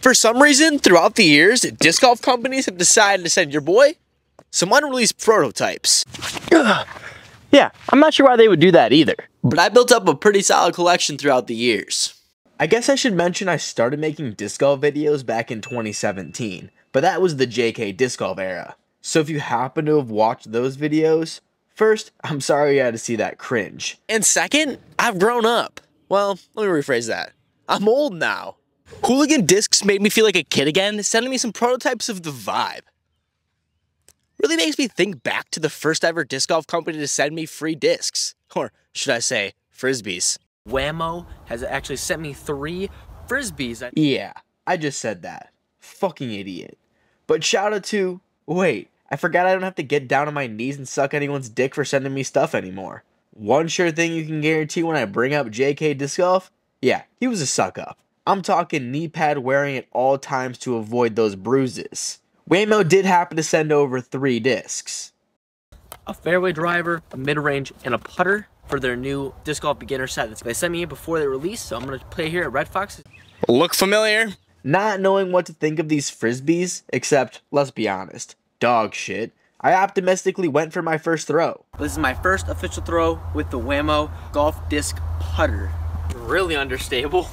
For some reason, throughout the years, disc golf companies have decided to send your boy some unreleased prototypes. Yeah, I'm not sure why they would do that either. But I built up a pretty solid collection throughout the years. I guess I should mention I started making disc golf videos back in 2017, but that was the JK disc golf era. So if you happen to have watched those videos, first, I'm sorry you had to see that cringe. And second, I've grown up. Well, let me rephrase that. I'm old now. Hooligan Discs made me feel like a kid again, sending me some prototypes of the Vibe. Really makes me think back to the first ever disc golf company to send me free discs. Or should I say, frisbees. Whammo has actually sent me 3 frisbees. Yeah, I just said that. Fucking idiot. But shout out to... Wait, I forgot I don't have to get down on my knees and suck anyone's dick for sending me stuff anymore. One sure thing you can guarantee when I bring up JK Disc Golf? Yeah, he was a suck-up. I'm talking knee pad wearing at all times to avoid those bruises. Whammo did happen to send over 3 discs. A fairway driver, a mid-range, and a putter for their new disc golf beginner set. They sent me before they released, so I'm going to play here at Red Fox. Look familiar? Not knowing what to think of these frisbees, except, let's be honest, dog shit, I optimistically went for my first throw. This is my first official throw with the Whammo golf disc putter. Really understable.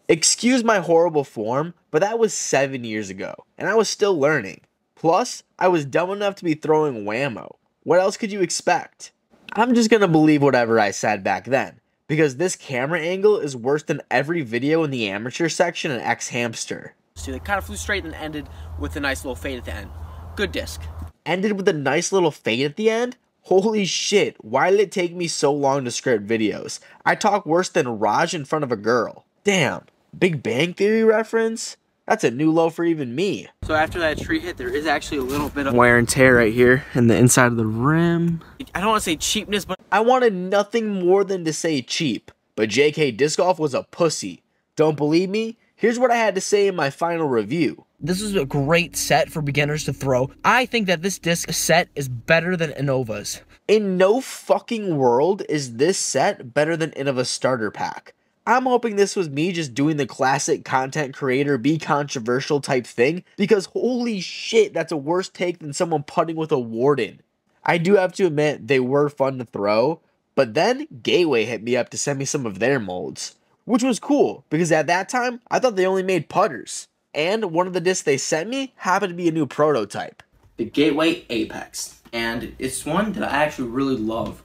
Excuse my horrible form, but that was 7 years ago, and I was still learning. Plus, I was dumb enough to be throwing Whammo. What else could you expect? I'm just gonna believe whatever I said back then, because this camera angle is worse than every video in the amateur section in X Hamster. So it kind of flew straight and ended with a nice little fade at the end. Good disc. Ended with a nice little fade at the end? Holy shit, why did it take me so long to script videos? I talk worse than Raj in front of a girl. Damn, Big Bang Theory reference? That's a new low for even me. So after that tree hit, there is actually a little bit of wear and tear right here in the inside of the rim. I don't want to say cheapness, but I wanted nothing more than to say cheap, but JK Disc Golf was a pussy. Don't believe me? Here's what I had to say in my final review. This is a great set for beginners to throw. I think that this disc set is better than Innova's. In no fucking world is this set better than Innova's starter pack. I'm hoping this was me just doing the classic content creator be controversial type thing, because holy shit, that's a worse take than someone putting with a Warden. I do have to admit, they were fun to throw, but then Gateway hit me up to send me some of their molds, which was cool, because at that time, I thought they only made putters. And one of the discs they sent me happened to be a new prototype. The Gateway Apex, and it's one that I actually really love.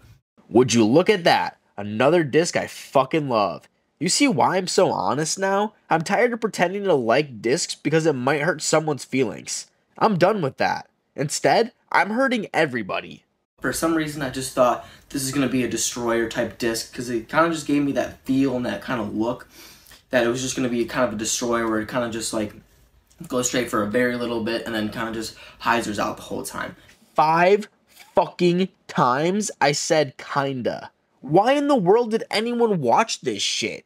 Would you look at that? Another disc I fucking love. You see why I'm so honest now? I'm tired of pretending to like discs because it might hurt someone's feelings. I'm done with that. Instead, I'm hurting everybody. For some reason, I just thought this is going to be a destroyer type disc because it kind of just gave me that feel and that kind of look that it was just going to be kind of a destroyer where it kind of just like goes straight for a very little bit and then kind of just hyzers out the whole time. 5 fucking times I said kinda. Why in the world did anyone watch this shit?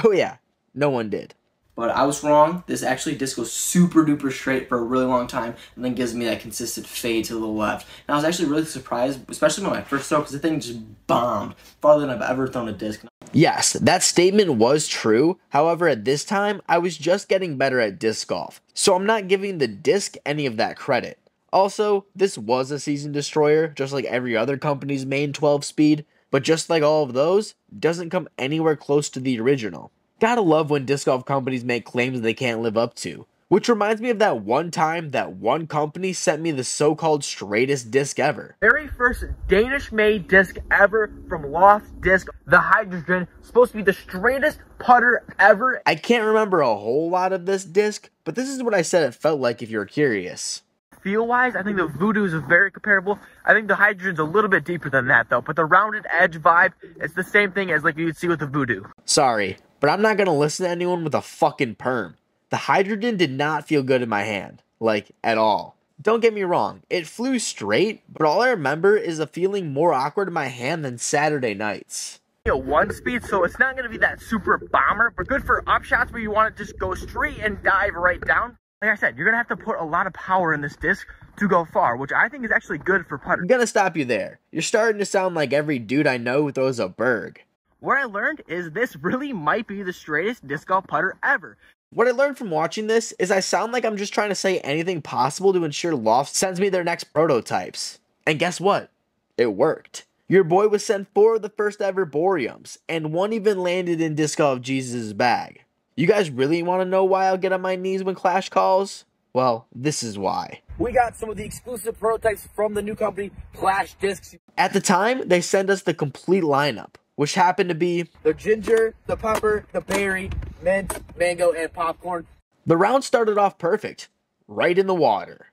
Oh yeah, no one did. But I was wrong. This actually disc goes super duper straight for a really long time and then gives me that consistent fade to the left. And I was actually really surprised, especially when my first throw, because the thing just bombed farther than I've ever thrown a disc. Yes, that statement was true. However, at this time, I was just getting better at disc golf. So I'm not giving the disc any of that credit. Also, this was a season destroyer, just like every other company's main 12-speed. But just like all of those, doesn't come anywhere close to the original. Gotta love when disc golf companies make claims they can't live up to. Which reminds me of that one time that one company sent me the so-called straightest disc ever. Very first Danish-made disc ever from Loft Disc, the Hydrogen, supposed to be the straightest putter ever. I can't remember a whole lot of this disc, but this is what I said it felt like if you're curious. Feel-wise, I think the Voodoo is very comparable. I think the Hydrogen's a little bit deeper than that, though. But the rounded edge vibe, it's the same thing as like you'd see with the Voodoo. Sorry, but I'm not gonna listen to anyone with a fucking perm. The Hydrogen did not feel good in my hand. Like, at all. Don't get me wrong, it flew straight, but all I remember is a feeling more awkward in my hand than Saturday nights. A 1-speed, so it's not going to be that super bomber, but good for up shots where you want to just go straight and dive right down. Like I said, you're going to have to put a lot of power in this disc to go far, which I think is actually good for putter. I'm gonna stop you there. You're starting to sound like every dude I know who throws a berg. What I learned is this really might be the straightest disc golf putter ever. What I learned from watching this is I sound like I'm just trying to say anything possible to ensure Loft sends me their next prototypes. And guess what? It worked. Your boy was sent 4 of the first ever Boreums, and 1 even landed in Disc Golf Jesus' bag. You guys really want to know why I'll get on my knees when Clash calls? Well, this is why. We got some of the exclusive prototypes from the new company, Clash Discs. At the time, they sent us the complete lineup, which happened to be the ginger, the pepper, the berry, mint, mango, and popcorn. The round started off perfect, right in the water.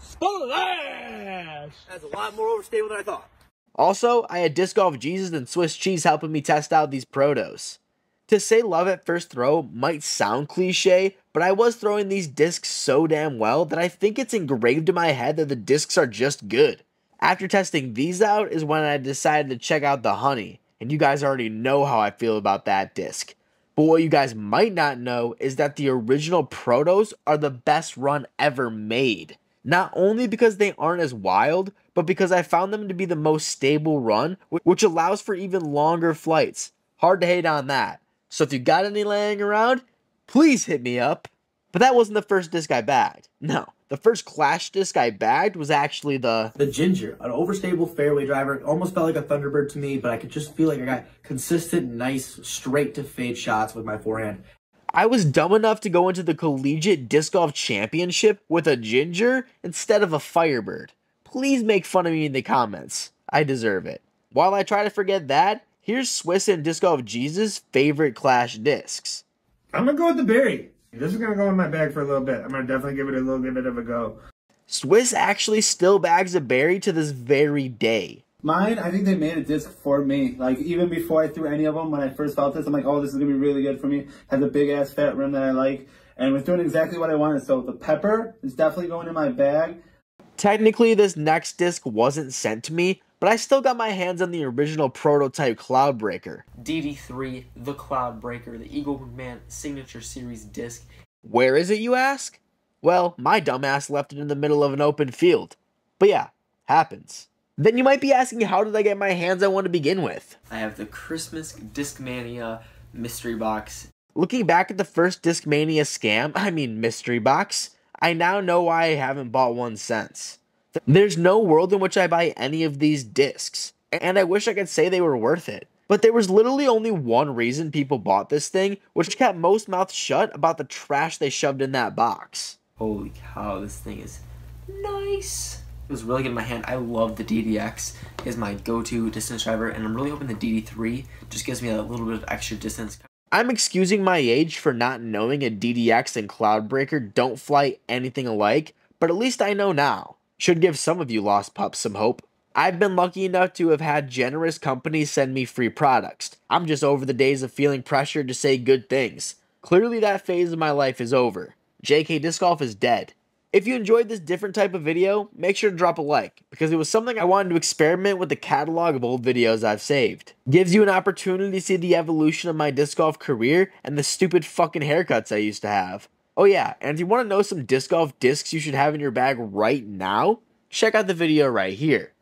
Splash! That's a lot more overstable than I thought. Also, I had Disc Golf Jesus and Swiss Cheese helping me test out these protos. To say love at first throw might sound cliche, but I was throwing these discs so damn well that I think it's engraved in my head that the discs are just good. After testing these out is when I decided to check out the Honey, and you guys already know how I feel about that disc. But what you guys might not know is that the original protos are the best run ever made. Not only because they aren't as wild, but because I found them to be the most stable run, which allows for even longer flights. Hard to hate on that. So if you got any laying around, please hit me up. But that wasn't the first disc I bagged. No, the first Clash disc I bagged was actually the Ginger, an overstable fairway driver. It almost felt like a Thunderbird to me, but I could just feel like I got consistent, nice, straight to fade shots with my forehand. I was dumb enough to go into the Collegiate Disc Golf Championship with a Ginger instead of a Firebird. Please make fun of me in the comments. I deserve it. While I try to forget that, here's Swiss and Disc Golf Jesus' favorite Clash discs. I'm going to go with the berry. This is going to go in my bag for a little bit. I'm going to definitely give it a little bit of a go. Swiss actually still bags a berry to this very day. Mine, I think they made a disc for me. Like, even before I threw any of them, when I first felt this, I'm like, oh, this is going to be really good for me. Has a big-ass fat rim that I like. And was doing exactly what I wanted. So the pepper is definitely going in my bag. Technically, this next disc wasn't sent to me, but I still got my hands on the original prototype Cloudbreaker. DD3, the Cloudbreaker, the Eagle McMahon Signature Series disc. Where is it, you ask? Well, my dumbass left it in the middle of an open field. But yeah, happens. Then you might be asking, how did I get my hands on one to begin with? I have the Christmas Discmania mystery box. Looking back at the first Discmania scam, mystery box, I now know why I haven't bought one since. There's no world in which I buy any of these discs, and I wish I could say they were worth it. But there was literally only one reason people bought this thing, which kept most mouths shut about the trash they shoved in that box. Holy cow, this thing is nice. It was really good in my hand. I love the DDX. It is my go-to distance driver, and I'm really hoping the DD3 just gives me a little bit of extra distance. I'm excusing my age for not knowing a DDX and Cloudbreaker don't fly anything alike, but at least I know now. Should give some of you lost pups some hope. I've been lucky enough to have had generous companies send me free products. I'm just over the days of feeling pressured to say good things. Clearly that phase of my life is over. JK Disc Golf is dead. If you enjoyed this different type of video, make sure to drop a like, because it was something I wanted to experiment with the catalog of old videos I've saved. Gives you an opportunity to see the evolution of my disc golf career and the stupid fucking haircuts I used to have. Oh yeah, and if you want to know some disc golf discs you should have in your bag right now, check out the video right here.